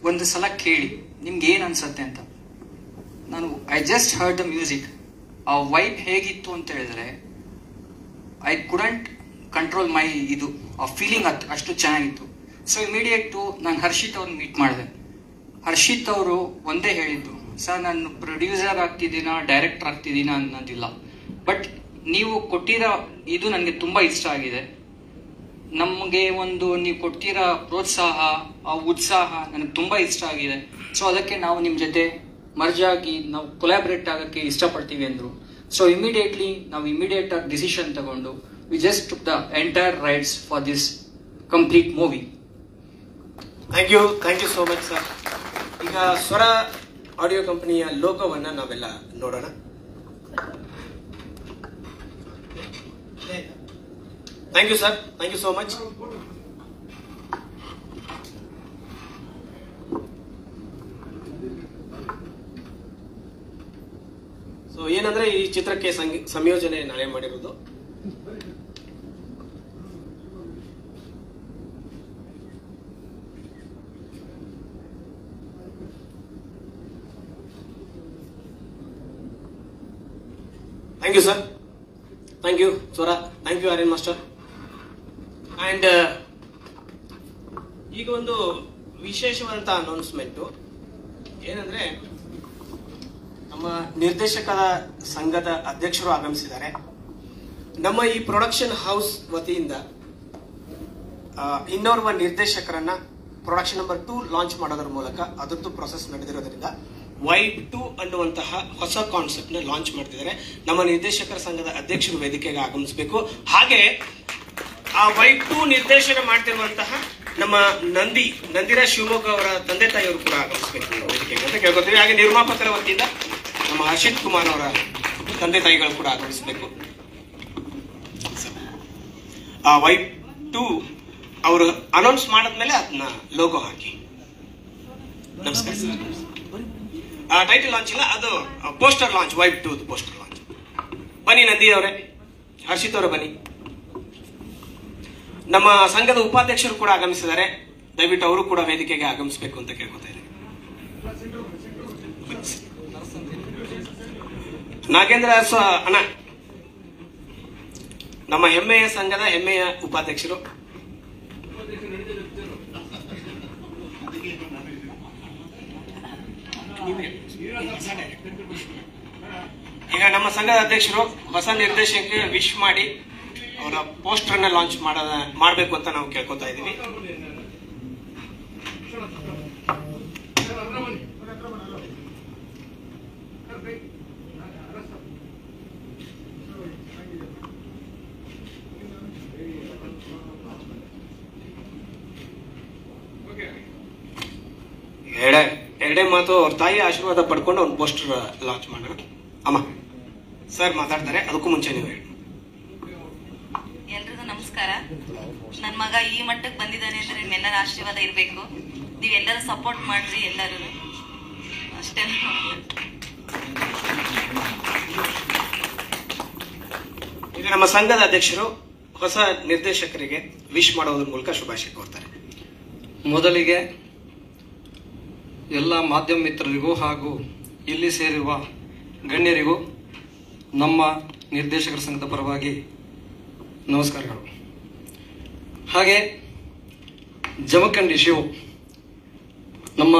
ಒಂದು ಸಲ ಕೇಳಿ ನಿಮ್ಗೆ ಏನ್ ಅನ್ಸತ್ತೆ ಅಂತ. ನಾನು I just heard the music. ಆ ವೈಬ್ ಹೇಗಿತ್ತು ಅಂತ ಹೇಳಿದ್ರೆ ಐ ಕುಡಂಟ್ ಕಂಟ್ರೋಲ್ ಮೈ ಇದು ಆ ಫೀಲಿಂಗ್ ಅಷ್ಟು ಚೆನ್ನಾಗಿತ್ತು. ಸೊ ಇಮಿಡಿಯೇಟ್ ನಾನು ಹರ್ಷಿತ್ ಅವ್ರನ್ನ ಮೀಟ್ ಮಾಡಿದೆ. ಹರ್ಷಿತ್ ಅವರು ಒಂದೇ ಹೇಳಿದ್ದು, ಸರ್ ನಾನು ಪ್ರೊಡ್ಯೂಸರ್ ಆಗ್ತಿದ್ದೀನಾ ಡೈರೆಕ್ಟರ್ ಆಗ್ತಿದ್ದೀನಾ ಅನ್ನೋದಿಲ್ಲ, ಬಟ್ ನೀವು ಕೊಟ್ಟಿರೋ ಇದು ನನಗೆ ತುಂಬಾ ಇಷ್ಟ ಆಗಿದೆ. ನಮಗೆ ನೀವು ಕೊಟ್ಟಿರೋ ಪ್ರೋತ್ಸಾಹ, ಆ ಉತ್ಸಾಹ ನನಗೆ ತುಂಬಾ ಇಷ್ಟ ಆಗಿದೆ. ಸೊ ಅದಕ್ಕೆ ನಾವು ನಿಮ್ಮ ಜೊತೆ ಮರ್ಜ್ ಆಗಿ ನಾವು ಕೊಲಾಬ್ರೇಟ್ ಆಗಕ್ಕೆ ಇಷ್ಟಪಡ್ತೀವಿ ಅಂದ್ರು. ಸೊ ನಾವು ಇಮಿಡಿಯೇಟ್ ಆಗಿ ಡಿಸಿಷನ್ ತಗೊಂಡು we just took the entire rights for this complete movie. Thank you so much sir. ಈಗ ಸ್ವರ ಆಡಿಯೋ ಕಂಪನಿಯ ಲೋಗೋವನ್ನ ನಾವೆಲ್ಲ ನೋಡೋಣ. Thank you sir, thank you so much. So ಏನಂದ್ರೆ ಈ ಚಿತ್ರಕ್ಕೆ ಸಂಯೋಜನೆ ನಾನೇ ಮಾಡಿರೋದು. Thank you sir, thank you Swara, thank you Aryan master. And ಈಗ ಒಂದು ವಿಶೇಷವಾದಂತಹ ಅನೌನ್ಸ್ಮೆಂಟ್ ಏನಂದ್ರೆ, ನಮ್ಮ ನಿರ್ದೇಶಕರ ಸಂಘದ ಅಧ್ಯಕ್ಷರು ಆಗಮಿಸಿದ್ದಾರೆ. ನಮ್ಮ ಈ ಪ್ರೊಡಕ್ಷನ್ ಹೌಸ್ ವತಿಯಿಂದ ಇನ್ನೋರ್ವ ನಿರ್ದೇಶಕರನ್ನ ಪ್ರೊಡಕ್ಷನ್ ನಂಬರ್ 2 ಲಾಂಚ್ ಮಾಡೋದ್ರ ಮೂಲಕ ಅದರದ್ದು ಪ್ರೊಸೆಸ್ ನಡೆದಿರೋದ್ರಿಂದ ವೈಬ್ 2 ಅನ್ನುವಂತಹ ಹೊಸ ಕಾನ್ಸೆಪ್ಟ್ ನ ಲಾಂಚ್ ಮಾಡ್ತಿದ್ದಾರೆ. ನಮ್ಮ ನಿರ್ದೇಶಕರ ಸಂಘದ ಅಧ್ಯಕ್ಷರು ವೇದಿಕೆಗೆ ಆಗಮಿಸಬೇಕು. ಹಾಗೆ ಆ ವೈಬ್ 2 ನಿರ್ದೇಶನ ಮಾಡ್ತಿರುವಂತಹ ನಮ್ಮ ನಂದಿರಾಜ್ ಶಿವಮೊಗ್ಗ ಅವರ ತಂದೆ ತಾಯಿಯವರು ಕೂಡ ಆಗಮಿಸಬೇಕು ವೇದಿಕೆಗೆ ಅಂತ ಕೇಳ್ಕೊತೀವಿ. ಹಾಗೆ ನಿರ್ಮಾಪಕರ ವತಿಯಿಂದ ನಮ್ಮ ಹರ್ಷಿತ್ ಕುಮಾರ್ ಅವರ ತಂದೆ ತಾಯಿಗಳು ಕೂಡ ಆಗಮಿಸಬೇಕು. ಆ ವೈಬ್ 2 ಅವರು ಅನೌನ್ಸ್ ಮಾಡಿದ್ಮೇಲೆ ಅದನ್ನ ಲೋಗೋ ಹಾಕಿ. ನಮಸ್ಕಾರ ಸರ್. ಟೈಟಲ್ ಲಾಂಚ್ ಇಲ್ಲ, ಅದು poster launch, vibe 2 poster launch. ಬನ್ನಿ ನಂದಿ ಅವರೇ, ಹರ್ಷಿತ್ ಅವರೇ ಬನ್ನಿ. ನಮ್ಮ ಸಂಘದ ಉಪಾಧ್ಯಕ್ಷರು ಕೂಡ ಆಗಮಿಸಿದ್ದಾರೆ. ದಯವಿಟ್ಟು ಅವರು ಕೂಡ ವೇದಿಕೆಗೆ ಆಗಮಿಸಬೇಕು ಅಂತ ಕೇಳ್ಕೊತಾ ಇದ್ದೀನಿ. ನಾಗೇಂದ್ರ ಅಣ್ಣ, ನಮ್ಮ ಹೆಮ್ಮೆಯ ಸಂಘದ ಹೆಮ್ಮೆಯ ಉಪಾಧ್ಯಕ್ಷರು. ಈಗ ನಮ್ಮ ಸಂಘದ ಅಧ್ಯಕ್ಷರು ಹೊಸ ನಿರ್ದೇಶಕರಿಗೆ ವಿಶ್ ಮಾಡಿ ಅವರ ಪೋಸ್ಟರ್ ಅನ್ನ ಲಾಂಚ್ ಮಾಡಬೇಕು ಅಂತ ನಾವು ಕೇಳ್ಕೊತಾ ಇದ್ದೀವಿ. ಎರಡೇ ಮಾತು, ಅವ್ರ ತಾಯಿ ಆಶೀರ್ವಾದ ಪಡ್ಕೊಂಡು ಒಂದು ಪೋಸ್ಟರ್ ಲಾಂಚ್ ಮಾಡೋಣ. ಅಮ್ಮ ಸರ್ ಮಾತಾಡ್ತಾರೆ, ಅದಕ್ಕೂ ಮುಂಚೆ ನೀವು ಹೇಳಿ. ಎಲ್ರಿಗೂ ನಮಸ್ಕಾರ. ನನ್ನ ಮಗ ಈ ಮಟ್ಟಕ್ಕೆ ಬಂದಿದ್ದಾನೆ ಅಂದ್ರೆ ನಿಮ್ಮೆಲ್ಲರ ಆಶೀರ್ವಾದ ಇರಬೇಕು. ನೀವೆಲ್ಲರೂ ಸಪೋರ್ಟ್ ಮಾಡ್ರಿ ಎಲ್ಲರೂ ಅಷ್ಟೇ. ಈಗ ನಮ್ಮ ಸಂಘದ ಅಧ್ಯಕ್ಷರು ಹೊಸ ನಿರ್ದೇಶಕರಿಗೆ ವಿಶ್ ಮಾಡೋದ್ರ ಮೂಲಕ ಶುಭಾಶಯ ಕೋರ್ತಾರೆ. ಮೊದಲಿಗೆ ಎಲ್ಲ ಮಾಧ್ಯಮ ಮಿತ್ರರಿಗೂ ಹಾಗೂ ಇಲ್ಲಿ ಸೇರಿರುವ ಗಣ್ಯರಿಗೂ ನಮ್ಮ ನಿರ್ದೇಶಕರ ಸಂಘದ ಪರವಾಗಿ ನಮಸ್ಕಾರಗಳು. ಹಾಗೆ ಜಮಖಂಡಿ ಶಿವು ನಮ್ಮ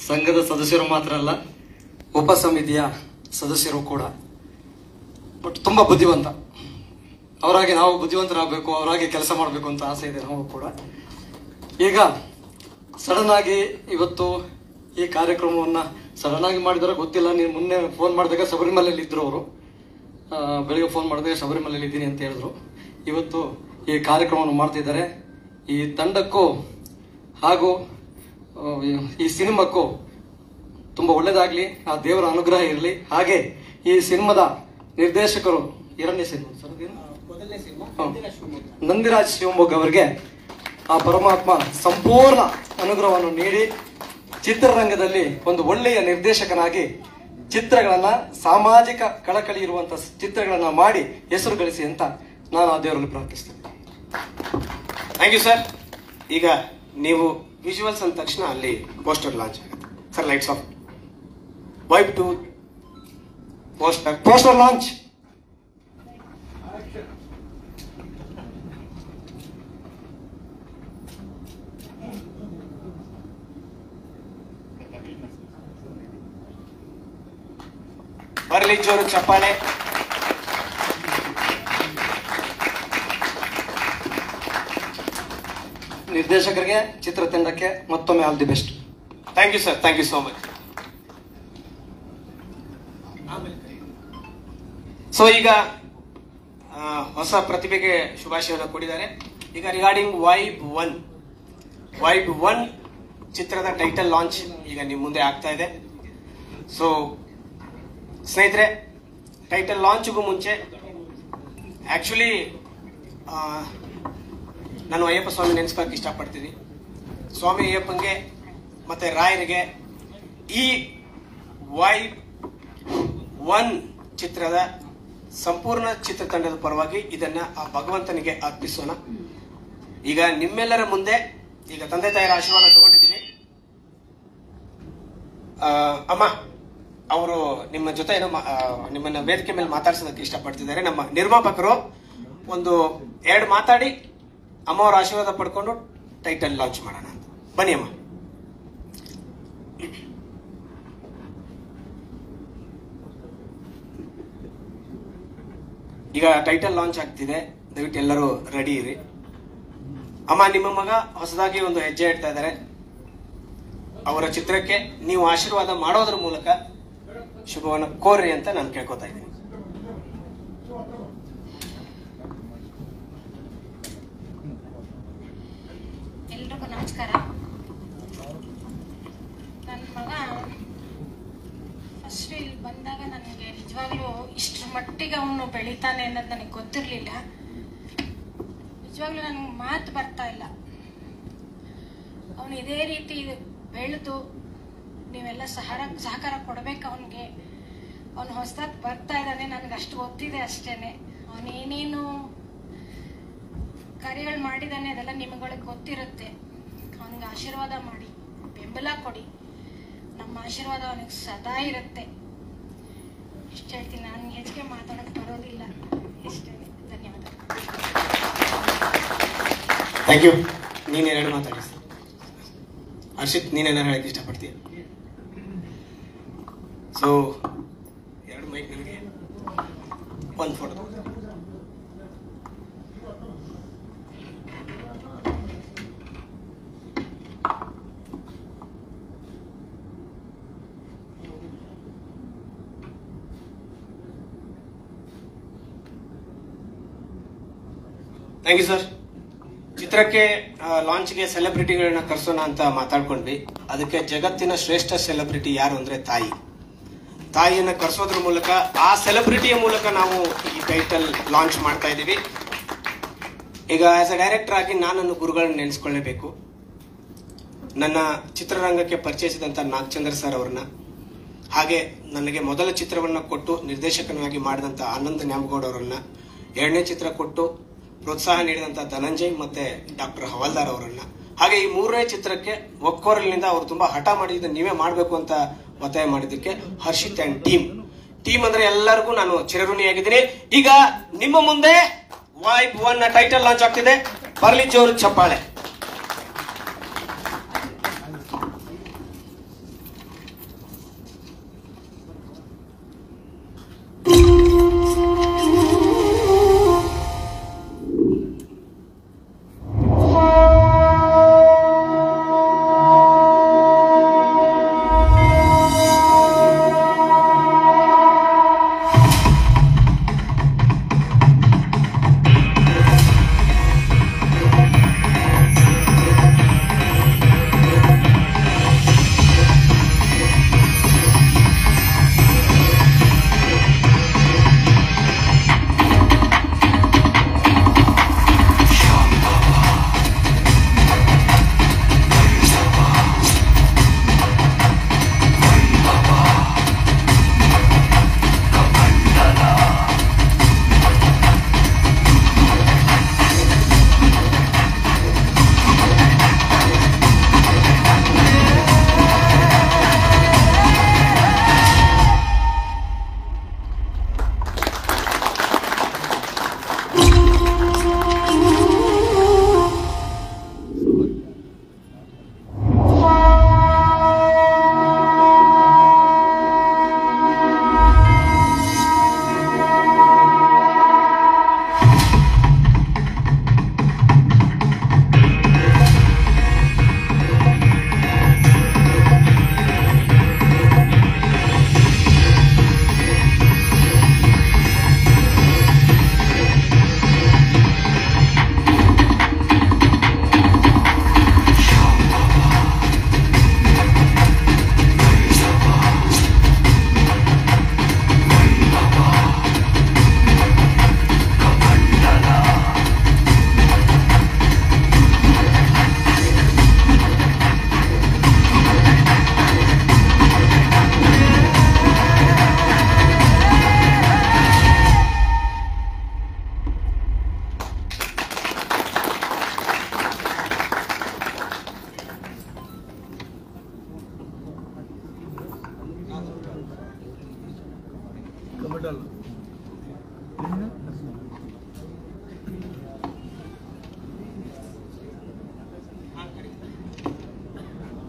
ಸಂಘದ ಸದಸ್ಯರು ಮಾತ್ರ ಅಲ್ಲ, ಉಪ ಸಮಿತಿಯ ಸದಸ್ಯರು ಕೂಡ. ಬಟ್ ತುಂಬ ಬುದ್ಧಿವಂತ. ಅವರಾಗಿ ನಾವು ಬುದ್ಧಿವಂತರಾಗಬೇಕು, ಅವರಾಗಿ ಕೆಲಸ ಮಾಡಬೇಕು ಅಂತ ಆಸೆ ಇದೆ ನಾವು ಕೂಡ. ಈಗ ಸಡನ್ ಆಗಿ ಇವತ್ತು ಈ ಕಾರ್ಯಕ್ರಮವನ್ನು ಸಡನ್ ಆಗಿ ಮಾಡಿದಾರೆ ಗೊತ್ತಿಲ್ಲ. ನೀವು ಮೊನ್ನೆ ಫೋನ್ ಮಾಡಿದಾಗ ಶಬರಿಮಲೆಯಲ್ಲಿ ಇದ್ರು ಅವರು. ಬೆಳಿಗ್ಗೆ ಫೋನ್ ಮಾಡಿದಾಗ ಶಬರಿಮಲೆಯಲ್ಲಿ ಇದ್ದೀನಿ ಅಂತ ಹೇಳಿದ್ರು. ಇವತ್ತು ಈ ಕಾರ್ಯಕ್ರಮವನ್ನು ಮಾಡ್ತಿದ್ದಾರೆ. ಈ ತಂಡಕ್ಕೂ ಹಾಗೂ ಈ ಸಿನಿಮಾಕ್ಕೂ ತುಂಬ ಒಳ್ಳೇದಾಗ್ಲಿ, ಆ ದೇವರ ಅನುಗ್ರಹ ಇರಲಿ. ಹಾಗೆ ಈ ಸಿನಿಮಾದ ನಿರ್ದೇಶಕರು ನಂದಿರಾಜ್ ಶಿವಮೊಗ್ಗ ಅವರಿಗೆ ಆ ಪರಮಾತ್ಮ ಸಂಪೂರ್ಣ ಅನುಗ್ರಹವನ್ನು ನೀಡಿ ಚಿತ್ರರಂಗದಲ್ಲಿ ಒಂದು ಒಳ್ಳೆಯ ನಿರ್ದೇಶಕನಾಗಿ ಚಿತ್ರಗಳನ್ನ, ಸಾಮಾಜಿಕ ಕಳಕಳಿ ಇರುವಂತಹ ಚಿತ್ರಗಳನ್ನ ಮಾಡಿ ಹೆಸರು ಗಳಿಸಿ ಅಂತ ನಾನು ಆ ದೇವರಲ್ಲಿ ಪ್ರಾರ್ಥಿಸ್ತೇನೆ. Thank you sir. ಈಗ ನೀವು ವಿಜುವಲ್ಸ್ ಅಂದ ತಕ್ಷಣ ಅಲ್ಲಿ ಪೋಸ್ಟರ್ ಲಾಂಚ್ ಆಗುತ್ತೆ. Sir lights off. Vibe 2 poster launch. ಬರಲಿ ಜೋರು ಚಪ್ಪಾಳೆ. ನಿರ್ದೇಶಕರಿಗೆ, ಚಿತ್ರತಂಡಕ್ಕೆ ಮತ್ತೊಮ್ಮೆ all the best. Thank you sir, thank you so much. So ಈಗ ಹೊಸ ಪ್ರತಿಭೆಗೆ ಶುಭಾಶಯವನ್ನು ಕೊಟ್ಟಿದ್ದಾರೆ. ಈಗ ರಿಗಾರ್ಡಿಂಗ್ ವೈಬ್ 1 ಚಿತ್ರದ ಟೈಟಲ್ ಲಾಂಚ್ ಈಗ ನಿಮ್ಮ ಮುಂದೆ ಆಗ್ತಾ ಇದೆ. ಸೊ ಸ್ನೇಹಿತರೆ, ಟೈಟಲ್ ಲಾಂಚ್ಗೂ ಮುಂಚೆ ಆಕ್ಚುಲಿ ನಾನು ಅಯ್ಯಪ್ಪ ಸ್ವಾಮಿ ನೆನೆಸ್ಕೊಳಕ್ಕೆ ಇಷ್ಟಪಡ್ತೀನಿ. ಸ್ವಾಮಿ ಅಯ್ಯಪ್ಪಂಗೆ ಮತ್ತೆ ರಾಯರಿಗೆ ಈ ವೈಬ್ 1 ಚಿತ್ರದ ಸಂಪೂರ್ಣ ಚಿತ್ರತಂಡದ ಪರವಾಗಿ ಇದನ್ನ ಆ ಭಗವಂತನಿಗೆ ಅರ್ಪಿಸೋಣ. ಈಗ ನಿಮ್ಮೆಲ್ಲರ ಮುಂದೆ ಈಗ ತಂದೆ ತಾಯಿರ ಆಶೀರ್ವಾದ ತಗೊಂಡಿದ್ದೀನಿ. ಅಮ್ಮ ಅವರು ನಿಮ್ಮ ಜೊತೆ ಏನೋ ನಿಮ್ಮನ್ನ ವೇದಿಕೆ ಮೇಲೆ ಮಾತಾಡ್ಸೋದಕ್ಕೆ ಇಷ್ಟಪಡ್ತಿದ್ದಾರೆ. ನಮ್ಮ ನಿರ್ಮಾಪಕರು ಒಂದು 2 ಮಾತಾಡಿ ಅಮ್ಮವರ ಆಶೀರ್ವಾದ ಪಡ್ಕೊಂಡು ಟೈಟಲ್ ಲಾಂಚ್ ಮಾಡೋಣ ಅಂತ. ಬನ್ನಿ ಅಮ್ಮ. ಈಗ ಟೈಟಲ್ ಲಾಂಚ್ ಆಗ್ತಿದೆ, ದಯವಿಟ್ಟು ಎಲ್ಲರೂ ರೆಡಿ ಇರಿ. ಅಮ್ಮ, ನಿಮ್ಮ ಮಗ ಹೊಸದಾಗಿ ಒಂದು ಹೆಜ್ಜೆ ಇಡ್ತಾ ಇದ್ದಾರೆ. ಅವರ ಚಿತ್ರಕ್ಕೆ ನೀವು ಆಶೀರ್ವಾದ ಮಾಡೋದ್ರ ಮೂಲಕ ಶುಭವನ್ನು ಕೋರ್ರಿ ಅಂತ ನಾನು ಕೇಳ್ಕೊತಾ ಇದ್ದೀನಿ. ಎಲ್ರಿಗೂ ನಮಸ್ಕಾರ. ನನ್ನ ಮಗ ಫಸ್ಟ್ ಇಲ್ಲಿ ಬಂದಾಗ ನನಗೆ ನಿಜವಾಗ್ಲೂ ಇಷ್ಟರ ಮಟ್ಟಿಗೆ ಅವನು ಬೆಳಿತಾನೆ ಅನ್ನೋದು ನನಗೆ ಗೊತ್ತಿರಲಿಲ್ಲ. ನಿಜವಾಗ್ಲೂ ನನಗೆ ಮಾತು ಬರ್ತಾ ಇಲ್ಲ. ಅವನು ಇದೇ ರೀತಿ ಬೆಳೆದು ನೀವೆಲ್ಲ ಸಹಕಾರ ಕೊಡ್ಬೇಕು ಅವನಿಗೆ. ಅವನು ಹೊಸದಾಗಿ ಬರ್ತಾ ಇದ್ದಾನೆ, ನನಗೆ ಅಷ್ಟು ಗೊತ್ತಿದೆ ಅಷ್ಟೇನೆ. ಅವನೇನೇನು ಕಾರ್ಯಗಳು ಮಾಡಿದಾನೆ ಅದೆಲ್ಲ ನಿಮಗಳಿಗೆ ಗೊತ್ತಿರುತ್ತೆ. ಅವನಿಗೆ ಆಶೀರ್ವಾದ ಮಾಡಿ, ಬೆಂಬಲ ಕೊಡಿ. ನಮ್ಮ ಆಶೀರ್ವಾದ ಅವನಿಗೆ ಸದಾ ಇರುತ್ತೆ. ಇಷ್ಟು ಹೇಳ್ತೀನಿ, ನಾನು ಹೆಚ್ಚಿಗೆ ಮಾತಾಡೋಕೆ ಬರೋದಿಲ್ಲ. ಇಷ್ಟೇ, ಧನ್ಯವಾದ. Thank you. ನೀನೇನಾದ್ರು ಮಾತಾಡಿ ಹರ್ಷಿತ್, ನೀನೇನಾರು ಹೇಳಕ್ಕೆ ಇಷ್ಟಪಡ್ತೀಯ? ಸೊ 2 ಮೈಕ್ ನನಗೆ, 1 ಫೋಟೋ. Thank you sir. ಚಿತ್ರಕ್ಕೆ ಲಾಂಚ್ಗೆ ಸೆಲೆಬ್ರಿಟಿಗಳನ್ನ ಕರೆಸೋಣ ಅಂತ ಮಾತಾಡ್ಕೊಂಡ್ವಿ. ಅದಕ್ಕೆ ಜಗತ್ತಿನ ಶ್ರೇಷ್ಠ ಸೆಲೆಬ್ರಿಟಿ ಯಾರು ಅಂದ್ರೆ ತಾಯಿಯನ್ನ ಕರೆಸೋದ್ರ ಮೂಲಕ, ಆ ಸೆಲೆಬ್ರಿಟಿಯ ಮೂಲಕ ನಾವು ಈ ಟೈಟಲ್ ಲಾಂಚ್ ಮಾಡ್ತಾ ಇದ್ದೀವಿ. ಈಗ ಆಸ್ ಅ ಡೈರೆಕ್ಟರ್ ಆಗಿ ನಾನು ಗುರುಗಳನ್ನ ನೆನೆಸ್ಕೊಳ್ಳೇಬೇಕು. ನನ್ನ ಚಿತ್ರರಂಗಕ್ಕೆ ಪರಿಚಯಿಸಿದಂತ ನಾಗಚಂದ್ರ ಸರ್ ಅವ್ರನ್ನ, ಹಾಗೆ ನನಗೆ ಮೊದಲ ಚಿತ್ರವನ್ನ ಕೊಟ್ಟು ನಿರ್ದೇಶಕನಾಗಿ ಮಾಡಿದಂತ ಆನಂದ್ ನ್ಯಾಮಗೌಡ ಅವರನ್ನ, 2ನೇ ಚಿತ್ರ ಕೊಟ್ಟು ಪ್ರೋತ್ಸಾಹ ನೀಡಿದಂತ ಧನಂಜಯ್ ಮತ್ತೆ ಡಾಕ್ಟರ್ ಹವಾಲ್ದಾರ್ ಅವರನ್ನ, ಹಾಗೆ ಈ 3ನೇ ಚಿತ್ರಕ್ಕೆ ಒಕ್ಕೋರಲಿನಿಂದ ಅವರು ತುಂಬಾ ಹಠ ಮಾಡಿದ್ದು ನೀವೇ ಮಾಡಬೇಕು ಅಂತ ಒತ್ತಾಯ ಮಾಡಿದ್ದಕ್ಕೆ ಹರ್ಷಿತ್ ಅಂಡ್ ಟೀಮ್ ಅಂದ್ರೆ ಎಲ್ಲರಿಗೂ ನಾನು ಚಿರಋಣಿಯಾಗಿದ್ದೀನಿ. ಈಗ ನಿಮ್ಮ ಮುಂದೆ ವೈಬ್ 1 ಟೈಟಲ್ ಲಾಂಚ್ ಆಗ್ತಿದೆ. ಬರ್ಲಿ ಜೋರು ಚಪ್ಪಾಳೆ.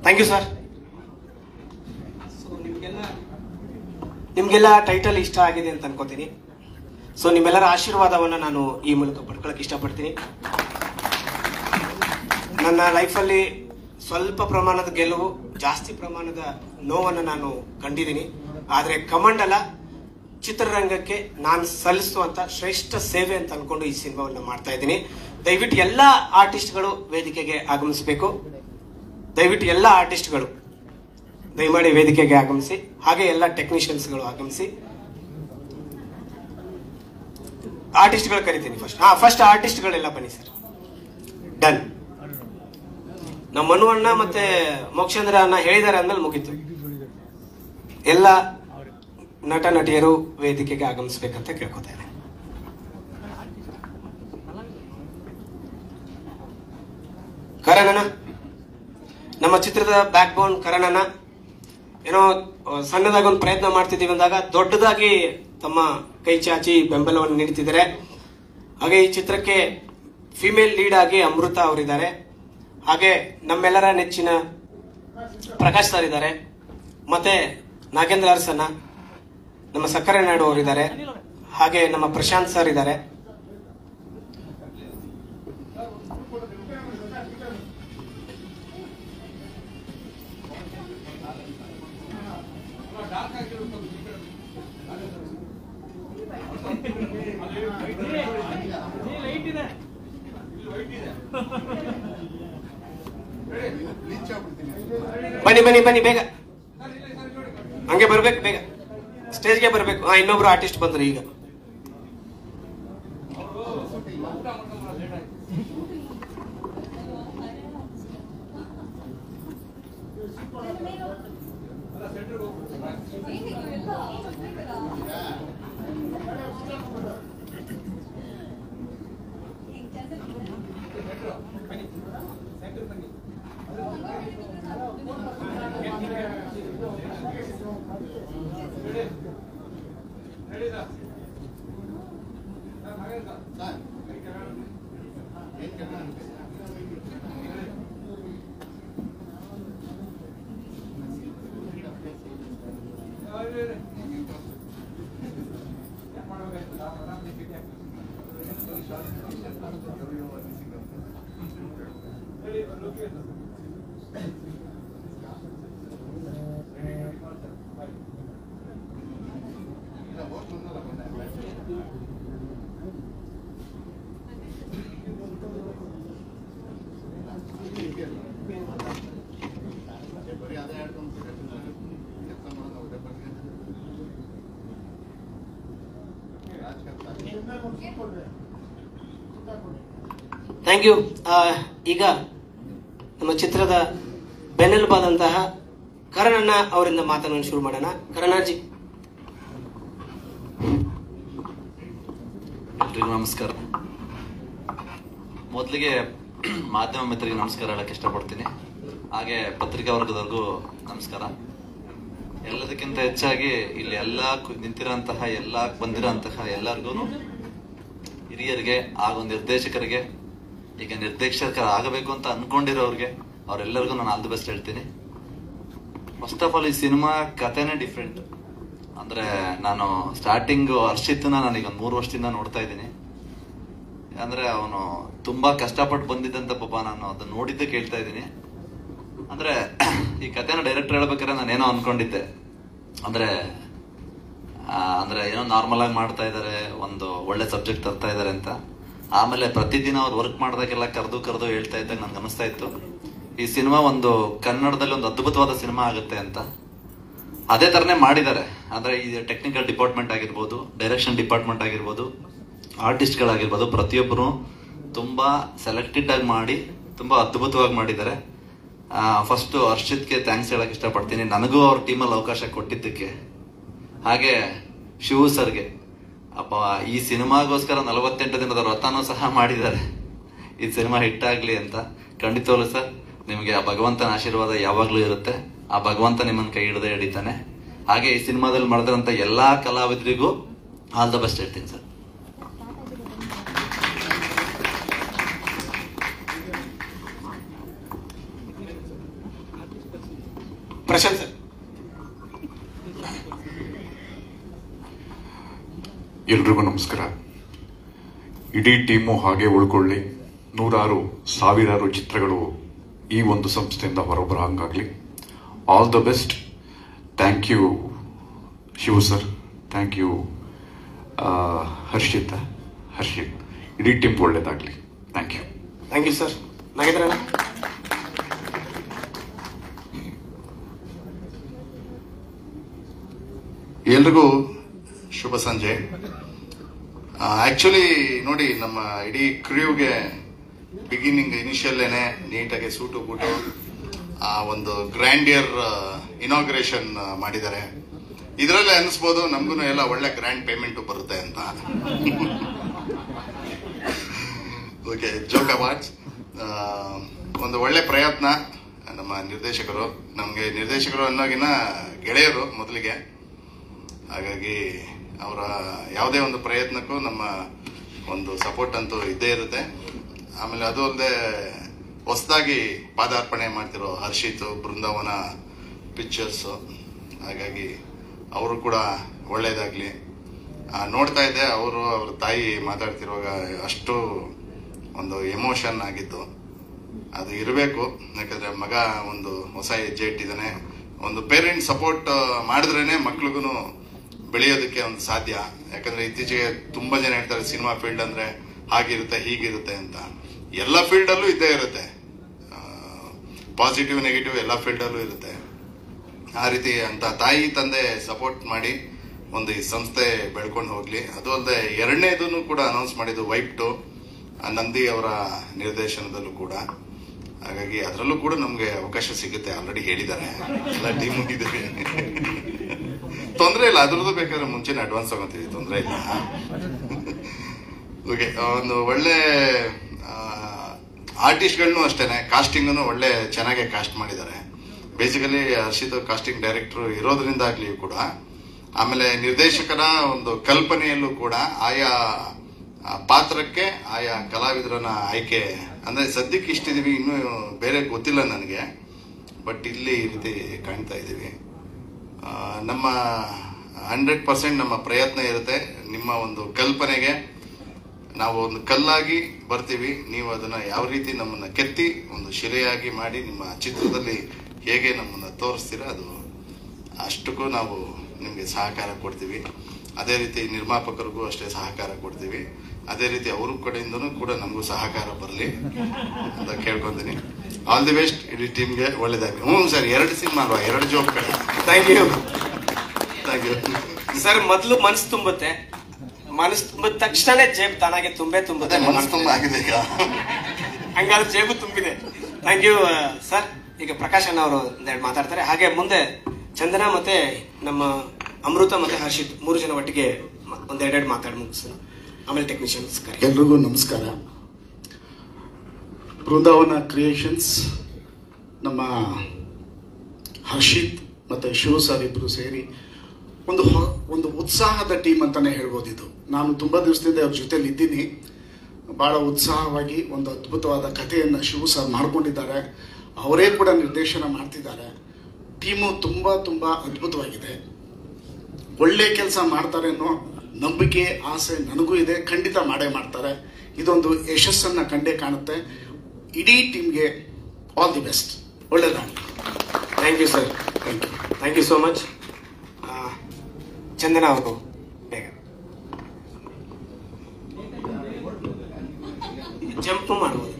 Thank you sir. ನಿಮ್ಗೆಲ್ಲ ಟೈಟಲ್ ಇಷ್ಟ ಆಗಿದೆ ಅಂತ ಅನ್ಕೋತೀನಿ. ಸೊ ನಿಮ್ಮೆಲ್ಲರ ಆಶೀರ್ವಾದವನ್ನು ನಾನು ಈ ಮೂಲಕ ಪಡ್ಕೊಳಕ್ಕೆ ಇಷ್ಟಪಡ್ತೀನಿ. ನನ್ನ ಲೈಫಲ್ಲಿ ಸ್ವಲ್ಪ ಪ್ರಮಾಣದ ಗೆಲುವು, ಜಾಸ್ತಿ ಪ್ರಮಾಣದ ನೋವನ್ನು ನಾನು ಕಂಡಿದ್ದೀನಿ. ಆದರೆ ಕಮಂಡಲ ಚಿತ್ರರಂಗಕ್ಕೆ ನಾನು ಸಲ್ಲಿಸುವಂತ ಶ್ರೇಷ್ಠ ಸೇವೆ ಅಂತ ಅನ್ಕೊಂಡು ಈ ಸಿನಿಮಾವನ್ನು ಮಾಡ್ತಾ ಇದ್ದೀನಿ. ದಯವಿಟ್ಟು ಎಲ್ಲ ಆರ್ಟಿಸ್ಟ್ಗಳು ವೇದಿಕೆಗೆ ಆಗಮಿಸಬೇಕು. ದಯವಿಟ್ಟು ಎಲ್ಲ ಆರ್ಟಿಸ್ಟ್ಗಳು ದಯಮಾಡಿ ವೇದಿಕೆಗೆ ಆಗಮಿಸಿ. ಹಾಗೆ ಎಲ್ಲ ಟೆಕ್ನಿಷಿಯನ್ಸ್ಗಳು ಆಗಮಿಸಿ. ಆರ್ಟಿಸ್ಟ್ಗಳು ಕರಿತೀನಿ ಫಸ್ಟ್ ಆರ್ಟಿಸ್ಟ್ಗಳೆಲ್ಲ ಬನ್ನಿ ಸರ್. ಡನ್. ನಮ್ಮ ಮನು ಅಣ್ಣ ಮತ್ತೆ ಮೋಕ್ಷೇಂದ್ರ ಅಣ್ಣ ಹೇಳಿದ್ದಾರೆ ಅಂದ್ಮೇಲೆ ಮುಗೀತು. ಎಲ್ಲ ನಟ ನಟಿಯರು ವೇದಿಕೆಗೆ ಆಗಮಿಸ್ಬೇಕಂತ ಕೇಳ್ಕೊತಾ ಇದ್ದೇನೆ. ಕರಣಣ್ಣ, ನಮ್ಮ ಚಿತ್ರದ ಬ್ಯಾಕ್ ಬೋನ್ ಕರಣಣ್ಣ. ಏನೋ ಸಣ್ಣದಾಗಿ ಒಂದು ಪ್ರಯತ್ನ ಮಾಡ್ತಿದ್ದೀವಿ ಅಂದಾಗ ದೊಡ್ಡದಾಗಿ ತಮ್ಮ ಕೈ ಚಾಚಿ ಬೆಂಬಲವನ್ನು ನೀಡ್ತಿದ್ದಾರೆ. ಹಾಗೆ ಈ ಚಿತ್ರಕ್ಕೆ ಫಿಮೇಲ್ ಲೀಡ್ ಆಗಿ ಅಮೃತ ಅವರಿದ್ದಾರೆ. ಹಾಗೆ ನಮ್ಮೆಲ್ಲರ ನೆಚ್ಚಿನ ಪ್ರಕಾಶ್ ಸರ್ ಇದ್ದಾರೆ. ಮತ್ತೆ ನಾಗೇಂದ್ರ ಅರಸನ್ನ, ನಮ್ಮ ಸಕ್ಕರೆ ನಾಯ್ಡು ಅವರಿದ್ದಾರೆ. ಹಾಗೆ ನಮ್ಮ ಪ್ರಶಾಂತ್ ಸರ್ ಇದ್ದಾರೆ. ಬನ್ನಿ ಬನ್ನಿ ಬನ್ನಿ, ಬೇಗ ಹಂಗೆ ಬರ್ಬೇಕು, ಬೇಗ ಸ್ಟೇಜ್ಗೆ ಬರ್ಬೇಕು. ಇನ್ನೊಬ್ರು ಆರ್ಟಿಸ್ಟ್ ಬಂದ್ರು ಈಗ. Thank you. ಈಗ ನಮ್ಮ ಚಿತ್ರದ ಬೆನ್ನೆಲುಬಾದಂತಹ ಕರಣಣ್ಣ ಅವರಿಂದ ಮಾತನಾಡಲು ಶುರು ಮಾಡೋಣ. ಕರಣಾಜಿ. ಎಲ್ರಿಗೂ ನಮಸ್ಕಾರ. ಮೊದಲಿಗೆ ಮಾಧ್ಯಮ ಮಿತ್ರರಿಗೆ ನಮಸ್ಕಾರ ಹೇಳಕ್ಕೆ ಇಷ್ಟಪಡ್ತೀನಿ. ಹಾಗೆ ಪತ್ರಿಕಾ ವರ್ಗದವ್ರಿಗೂ ನಮಸ್ಕಾರ. ಎಲ್ಲದಕ್ಕಿಂತ ಹೆಚ್ಚಾಗಿ ಇಲ್ಲಿ ನಿಂತಿರೋಂತಹ ಬಂದಿರೋಂತಹ ಎಲ್ಲರಿಗೂ, ಹಿರಿಯರಿಗೆ ಹಾಗೂ ನಿರ್ದೇಶಕರಿಗೆ, ಈಗ ನಿರ್ದೇಶಕರ ಆಗಬೇಕು ಅಂತ ಅನ್ಕೊಂಡಿರೋರಿಗೆ, ಅವರೆಲ್ಲರಿಗೂ ನಾನು ಆಲ್ ದಿ ಬೆಸ್ಟ್ ಹೇಳ್ತೀನಿ. ಫಸ್ಟ್ ಆಫ್ ಆಲ್ ಈ ಸಿನಿಮಾ ಕಥೆನೇ ಡಿಫ್ರೆಂಟ್. ಅಂದ್ರೆ ನಾನು ಸ್ಟಾರ್ಟಿಂಗ್ ಹರ್ಷಿತ್ನ ನಾನೀಗ ಒಂದು 3 ವರ್ಷದಿಂದ ನೋಡ್ತಾ ಇದ್ದೀನಿ. ಅಂದ್ರೆ ಅವನು ತುಂಬಾ ಕಷ್ಟಪಟ್ಟು ಬಂದಿದ್ದಂತ ಪಾಪ, ನಾನು ಅದನ್ನ ನೋಡಿದ್ದೆ ಕೇಳ್ತಾ ಇದ್ದೀನಿ. ಅಂದ್ರೆ ಈ ಕಥೆನ ಡೈರೆಕ್ಟರ್ ಹೇಳ್ಬೇಕಾದ್ರೆ ನಾನೇನೋ ಅನ್ಕೊಂಡಿದ್ದೆ, ಅಂದ್ರೆ ಏನೋ ನಾರ್ಮಲ್ ಆಗಿ ಮಾಡ್ತಾ ಇದಾರೆ, ಒಂದು ಒಳ್ಳೆ ಸಬ್ಜೆಕ್ಟ್ ತರ್ತಾ ಇದಾರೆ ಅಂತ. ಆಮೇಲೆ ಪ್ರತಿದಿನ ಅವ್ರು ವರ್ಕ್ ಮಾಡಿದಾಗೆಲ್ಲ ಕರೆದು ಹೇಳ್ತಾ ಇದ್ದಾಗ ನನ್ಗೆ ಅನಿಸ್ತಾ ಇತ್ತು ಈ ಸಿನಿಮಾ ಒಂದು ಕನ್ನಡದಲ್ಲಿ ಒಂದು ಅದ್ಭುತವಾದ ಸಿನಿಮಾ ಆಗುತ್ತೆ ಅಂತ. ಅದೇ ತರನೇ ಮಾಡಿದ್ದಾರೆ. ಅಂದ್ರೆ ಈ ಟೆಕ್ನಿಕಲ್ ಡಿಪಾರ್ಟ್ಮೆಂಟ್ ಆಗಿರ್ಬೋದು, ಡೈರೆಕ್ಷನ್ ಡಿಪಾರ್ಟ್ಮೆಂಟ್ ಆಗಿರ್ಬೋದು, ಆರ್ಟಿಸ್ಟ್ಗಳಾಗಿರ್ಬೋದು, ಪ್ರತಿಯೊಬ್ಬರು ತುಂಬಾ ಸೆಲೆಕ್ಟೆಡ್ ಆಗಿ ಮಾಡಿ ತುಂಬಾ ಅದ್ಭುತವಾಗಿ ಮಾಡಿದ್ದಾರೆ. ಫಸ್ಟ್ ಹರ್ಷಿತ್ಗೆ ಥ್ಯಾಂಕ್ಸ್ ಹೇಳಕ್ ಇಷ್ಟಪಡ್ತೀನಿ, ನನಗೂ ಅವ್ರ ಟೀಮಲ್ಲಿ ಅವಕಾಶ ಕೊಟ್ಟಿದ್ದಕ್ಕೆ. ಹಾಗೆ ಶಿವು ಸರ್ಗೆ, ಅಪ್ಪ ಈ ಸಿನಿಮಾಗೋಸ್ಕರ 48 ದಿನದ ವ್ರತನೂ ಸಹ ಮಾಡಿದ್ದಾರೆ ಈ ಸಿನಿಮಾ ಹಿಟ್ ಆಗ್ಲಿ ಅಂತ. ಖಂಡಿತವಾಗ್ಲೂ ಸರ್, ನಿಮಗೆ ಆ ಭಗವಂತನ ಆಶೀರ್ವಾದ ಯಾವಾಗ್ಲೂ ಇರುತ್ತೆ. ಆ ಭಗವಂತ ನಿಮ್ಮನ್ನ ಕೈ ಹಿಡಿದೇ ಹಿಡಿತಾನೆ. ಹಾಗೆ ಈ ಸಿನಿಮಾದಲ್ಲಿ ಮಾಡಿದಂತ ಎಲ್ಲಾ ಕಲಾವಿದರಿಗೂ ಆಲ್ ದ ಬೆಸ್ಟ್ ಹೇಳ್ತೀನಿ ಸರ್. ಪ್ರಶಾಂತ್ ಸರ್. ಎಲ್ರಿಗೂ ನಮಸ್ಕಾರ. ಇಡೀ ಟೀಮು ಹಾಗೆ ಉಳ್ಕೊಳ್ಳಿ, ನೂರಾರು ಸಾವಿರಾರು ಚಿತ್ರಗಳು ಈ ಒಂದು ಸಂಸ್ಥೆಯಿಂದ ಹೊರಬರ ಹಂಗಾಗ್ಲಿ. All the best. Thank you Shivu sir, thank you Harshith. ಇಡೀ ಟೀಮ್ ಒಳ್ಳೇದಾಗ್ಲಿ. Thank you. Thank you sir. Nagendra. ಎಲ್ರಿಗೂ ಶುಭ ಸಂಜೆ. ಆಕ್ಚುಲಿ ನೋಡಿ, ನಮ್ಮ ಇಡೀ ಕ್ರ್ಯೂಗೆ ಬಿಗಿನಿಂಗ್ ಇನಿಷಿಯಲ್ಲೇನೆ ನೀಟಾಗಿ ಸೂಟು ಬೂಟು ಒಂದು ಗ್ರ್ಯಾಂಡಿಯರ್ ಇನಾಗ್ರೇಷನ್ ಮಾಡಿದ್ದಾರೆ. ಇದರಲ್ಲೇ ಅನಿಸ್ಬೋದು ನಮಗೂ ಎಲ್ಲ ಒಳ್ಳೆ ಗ್ರ್ಯಾಂಡ್ ಪೇಮೆಂಟ್ ಬರುತ್ತೆ ಅಂತ. ಓಕೆ, ಜೋಕ್ ಅವಾರ್ಡ್ಸ್ ಒಂದು ಒಳ್ಳೆ ಪ್ರಯತ್ನ. ನಮ್ಮ ನಿರ್ದೇಶಕರು, ನಮಗೆ ನಿರ್ದೇಶಕರು ಅನ್ನೋಗಿನ ಗೆಳೆಯರು ಮೊದಲಿಗೆ, ಹಾಗಾಗಿ ಅವರ ಯಾವುದೇ ಒಂದು ಪ್ರಯತ್ನಕ್ಕೂ ನಮ್ಮ ಒಂದು ಸಪೋರ್ಟ್ ಅಂತೂ ಇದ್ದೇ ಇರುತ್ತೆ. ಆಮೇಲೆ ಅದು ಅಲ್ಲದೆ ಹೊಸದಾಗಿ ಪಾದಾರ್ಪಣೆ ಮಾಡ್ತಿರೋ ಹರ್ಷಿತ್, ಬೃಂದಾವನ ಪಿಕ್ಚರ್ಸು, ಹಾಗಾಗಿ ಅವರು ಕೂಡ ಒಳ್ಳೇದಾಗ್ಲಿ. ನೋಡ್ತಾ ಇದ್ದೆ, ಅವರು ಅವ್ರ ತಾಯಿ ಮಾತಾಡ್ತಿರುವಾಗ ಅಷ್ಟು ಒಂದು ಎಮೋಷನ್ ಆಗಿತ್ತು. ಅದು ಇರಬೇಕು, ಯಾಕಂದ್ರೆ ಮಗ ಒಂದು ಹೊಸ ಹೆಜ್ಜೆ ಇಟ್ಟಿದ್ದಾನೆ. ಒಂದು ಪೇರೆಂಟ್ ಸಪೋರ್ಟ್ ಮಾಡಿದ್ರೇನೆ ಮಕ್ಳಿಗೂ ಬೆಳೆಯೋದಕ್ಕೆ ಒಂದು ಸಾಧ್ಯ. ಯಾಕಂದ್ರೆ ಇತ್ತೀಚೆಗೆ ತುಂಬಾ ಜನ ಹೇಳ್ತಾರೆ ಸಿನಿಮಾ ಫೀಲ್ಡ್ ಅಂದ್ರೆ ಹಾಗಿರುತ್ತೆ ಹೀಗಿರುತ್ತೆ ಅಂತ. ಎಲ್ಲ ಫೀಲ್ಡ್ ಅಲ್ಲೂ ಇದ್ದೇ ಇರುತ್ತೆ, ಪಾಸಿಟಿವ್ ನೆಗೆಟಿವ್ ಎಲ್ಲ ಫೀಲ್ಡ್ ಅಲ್ಲೂ ಇರುತ್ತೆ. ಆ ರೀತಿ ಅಂತ ತಾಯಿ ತಂದೆ ಸಪೋರ್ಟ್ ಮಾಡಿ ಒಂದು ಈ ಸಂಸ್ಥೆ ಬೆಳ್ಕೊಂಡು ಹೋಗ್ಲಿ. ಅದು ಅಲ್ಲದೆ ಎರಡನೇದನ್ನು ಕೂಡ ಅನೌನ್ಸ್ ಮಾಡಿದ್ದು ವೈಪ್ 2 ನಂದಿ ಅವರ ನಿರ್ದೇಶನದಲ್ಲೂ ಕೂಡ. ಹಾಗಾಗಿ ಅದರಲ್ಲೂ ಕೂಡ ನಮ್ಗೆ ಅವಕಾಶ ಸಿಗುತ್ತೆ, ಆಲ್ರೆಡಿ ಹೇಳಿದ್ದಾರೆ, ಎಲ್ಲ ಟೀಮ್ ಇದ್ದೀವಿ. ತೊಂದರೆ ಇಲ್ಲ, ಅದ್ರದ್ದು ಬೇಕಾದ್ರೆ ಮುಂಚೆನೆ ಅಡ್ವಾನ್ಸ್ ತಗೊಂತೀವಿ, ತೊಂದರೆ ಇಲ್ಲ. ಓಕೆ, ಒಂದು ಒಳ್ಳೆ ಆರ್ಟಿಸ್ಟ್ಗಳನ್ನು ಅಷ್ಟೇನೆ, ಕಾಸ್ಟಿಂಗ್ ಒಳ್ಳೆ ಚೆನ್ನಾಗೆ ಕಾಸ್ಟ್ ಮಾಡಿದ್ದಾರೆ. ಬೇಸಿಕಲಿ ಹರ್ಷಿತ್ ಕಾಸ್ಟಿಂಗ್ ಡೈರೆಕ್ಟರ್ ಇರೋದ್ರಿಂದಾಗ್ಲಿ ಕೂಡ, ಆಮೇಲೆ ನಿರ್ದೇಶಕರ ಒಂದು ಕಲ್ಪನೆಯಲ್ಲೂ ಕೂಡ ಆಯಾ ಪಾತ್ರಕ್ಕೆ ಆಯಾ ಕಲಾವಿದರನ್ನ ಆಯ್ಕೆ, ಅಂದ್ರೆ ಸದ್ಯಕ್ಕೆ ಇಷ್ಟಿದೀವಿ, ಇನ್ನೂ ಬೇರೆ ಗೊತ್ತಿಲ್ಲ ನನಗೆ, ಬಟ್ ಇಲ್ಲಿ ಈ ರೀತಿ ಕಾಣ್ತಾ ಇದ್ದೀವಿ. ನಮ್ಮ 100% ನಮ್ಮ ಪ್ರಯತ್ನ ಇರುತ್ತೆ. ನಿಮ್ಮ ಒಂದು ಕಲ್ಪನೆಗೆ ನಾವು ಒಂದು ಕಲ್ಲಾಗಿ ಬರ್ತೀವಿ, ನೀವು ಅದನ್ನ ಯಾವ ರೀತಿ ನಮ್ಮನ್ನ ಕೆತ್ತಿ ಒಂದು ಶಿಲೆಯಾಗಿ ಮಾಡಿ ನಿಮ್ಮ ಚಿತ್ರದಲ್ಲಿ ಹೇಗೆ ನಮ್ಮನ್ನ ತೋರಿಸ್ತೀರ, ಅದು ಅಷ್ಟಕ್ಕೂ ನಾವು ನಿಮಗೆ ಸಹಕಾರ ಕೊಡ್ತೀವಿ. ಅದೇ ರೀತಿ ನಿರ್ಮಾಪಕರಿಗೂ ಅಷ್ಟೇ ಸಹಕಾರ ಕೊಡ್ತೀವಿ. ಅದೇ ರೀತಿ ಅವ್ರ ಕಡೆಯಿಂದನೂ ಕೂಡ ನಮಗೂ ಸಹಕಾರ ಬರಲಿ ಅಂತ ಕೇಳ್ಕೊಂತೀನಿ. All the best. ಇಡೀ ಟೀಮ್ಗೆ ಒಳ್ಳೇದಾಗಲಿ. ಸರ್, 2 ಸಿನಿಮಾ ಅಲ್ವಾ, 2 ಜೋಕ್ ಕಡೆ. Thank you thank you sir. ಮೊದಲು ಮನಸ್ಸು ತುಂಬುತ್ತೆ, ಮನಸ್ಸು ತುಂಬಿದ ತಕ್ಷಣ ಜೇಬು ತಾನಾಗೆ ತುಂಬುತ್ತೆ. ಮನಸ್ಸು ತುಂಬ ಆಗಿದೆ ಈಗ, ಹಂಗಾದ್ರೆ ಜೇಬು ತುಂಬಿದೆ. Thank you sir. ಈಗ ಪ್ರಕಾಶ್ ಅಣ್ಣ ಅವರು ಒಂದೆರಡು ಮಾತಾಡ್ತಾರೆ. ಹಾಗೆ ಮುಂದೆ ಚಂದನ ಮತ್ತೆ ನಮ್ಮ ಅಮೃತ ಮತ್ತೆ ಹರ್ಷಿತ್ 3 ಜನ ಒಟ್ಟಿಗೆ ಒಂದೆರಡೆರಡು ಮಾತಾಡಿ ಮುಗಿಸೋಣ. ಆಮೇಲೆ ಟೆಕ್ನಿಷಿಯನ್ಸ್. ಎಲ್ರಿಗೂ ನಮಸ್ಕಾರ. ಬೃಂದಾವನ ಕ್ರಿಯೇಷನ್ಸ್, ನಮ್ಮ ಹರ್ಷಿತ್ ಮತ್ತು ಶಿವ ಸರ್ ಇಬ್ಬರು ಸೇರಿ ಒಂದು ಉತ್ಸಾಹದ ಟೀಮ್ ಅಂತಾನೆ ಹೇಳ್ಬೋದು. ಇದು ನಾನು ತುಂಬ ದಿವಸದಿಂದ ಅವ್ರ ಜೊತೆಲಿ ಇದ್ದೀನಿ. ಭಾಳ ಉತ್ಸಾಹವಾಗಿ ಒಂದು ಅದ್ಭುತವಾದ ಕಥೆಯನ್ನು ಶಿವ ಸರ್ ಮಾಡ್ಕೊಂಡಿದ್ದಾರೆ. ಅವರೇ ಕೂಡ ನಿರ್ದೇಶನ ಮಾಡ್ತಿದ್ದಾರೆ. ಟೀಮು ತುಂಬ ತುಂಬ ಅದ್ಭುತವಾಗಿದೆ. ಒಳ್ಳೆ ಕೆಲಸ ಮಾಡ್ತಾರೆ ಅನ್ನೋ ನಂಬಿಕೆ, ಆಸೆ ನನಗೂ ಇದೆ. ಖಂಡಿತ ಮಾಡೇ ಮಾಡ್ತಾರೆ. ಇದೊಂದು ಯಶಸ್ಸನ್ನು ಕಂಡೇ ಕಾಣುತ್ತೆ. ಇಡೀ ಟೀಮ್ಗೆ ಆಲ್ ದಿ ಬೆಸ್ಟ್. ಒಳ್ಳೆಯದಾಗಲಿ. Thank you sir. Thank you so much. Chandana ಅವರು ಬೇಗ ಜಂಪ್ ಮಾಡುವುದು.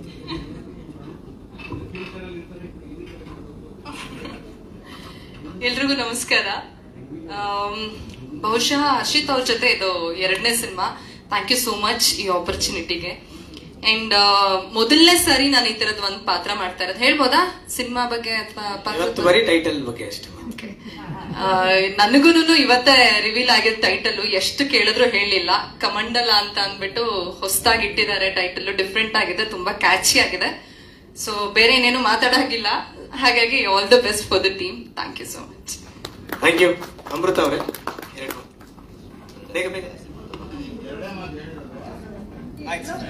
ಎಲ್ರಿಗೂ ನಮಸ್ಕಾರ. ಬಹುಶಃ ಹರ್ಷಿತ್ ಅವ್ರ ಜೊತೆ ಇದು 2ನೇ cinema. Thank you so much ಈ ಆಪರ್ಚುನಿಟಿಗೆ. ಅಂಡ್ ಮೊದಲನೇ ಸರಿ ನಾನು ಈ ತರದ್ ಒಂದು ಪಾತ್ರ ಮಾಡ್ತಾ ಇರೋದು. ಹೇಳ್ಬೋದಾ ಸಿನಿಮಾ ಬಗ್ಗೆ ಅಥವಾ ಬರೀ ಟೈಟಲ್ ಬಗ್ಗೆ ಅಷ್ಟೇ? ನನಗೂನು ಇವತ್ತೇ ರಿವೀಲ್ ಆಗಿದ್ದ ಟೈಟಲ್. ಎಷ್ಟು ಕೇಳಿದ್ರು ಹೇಳಿಲ್ಲ. ಕಮಂಡಲ ಅಂತ ಅಂದ್ಬಿಟ್ಟು ಹೊಸದಾಗಿ ಇಟ್ಟಿದ್ದಾರೆ ಟೈಟಲ್. ಡಿಫ್ರೆಂಟ್ ಆಗಿದೆ, ತುಂಬಾ ಕ್ಯಾಚಿ ಆಗಿದೆ. ಸೊ ಬೇರೆ ಏನೇನು ಮಾತಾಡೋಗಿಲ್ಲ. ಹಾಗಾಗಿ all the best for the team. Thank you so much. Thank you. Amrutha ಅವರೇ ಬೇಗ ಬೇಗ. ಆಯ್ತು ಸರ್.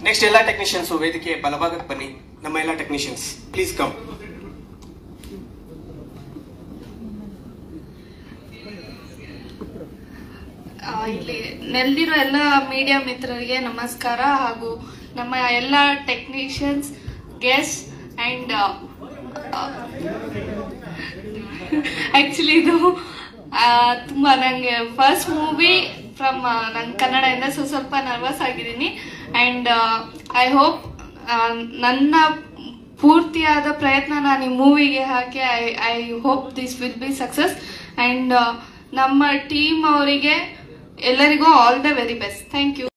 ನೆಕ್ಸ್ಟ್ ಎಲ್ಲ ಟೆಕ್ನಿಷಿಯನ್ಸ್ ವೇದಿಕೆ ಬಲಭಾಗಕ್ಕೆ ಬನ್ನಿ. ನಮ್ಮ ಎಲ್ಲ ಟೆಕ್ನಿಷಿಯನ್ಸ್ ಪ್ಲೀಸ್ ಕಮ್. ಇಲ್ಲಿ ನೆರೆದಿರೋ ಎಲ್ಲ ಮೀಡಿಯಾ ಮಿತ್ರರಿಗೆ ನಮಸ್ಕಾರ, ಹಾಗೂ ನಮ್ಮ ಎಲ್ಲ ಟೆಕ್ನಿಷಿಯನ್ಸ್, ಗೆಸ್ಟ್ ಅಂಡ್ ಆಕ್ಚುಲಿ ಇದು ತುಂಬಾ ನಂಗೆ ಫಸ್ಟ್ ಮೂವಿ ಫ್ರಮ್ ನಂಗೆ ಕನ್ನಡದಿಂದ ಸ್ವಲ್ಪ ನರ್ವಸ್ ಆಗಿದ್ದೀನಿ. ಅಂಡ್ ಐ ಹೋಪ್ ನನ್ನ ಪೂರ್ತಿಯಾದ ಪ್ರಯತ್ನ ನಾನು ಈ ಮೂವಿಗೆ ಹಾಕಿ I hope this will be success. And ನಮ್ಮ ಟೀಮ್ ಅವರಿಗೆ ಎಲ್ಲರಿಗೂ all the very best. Thank you.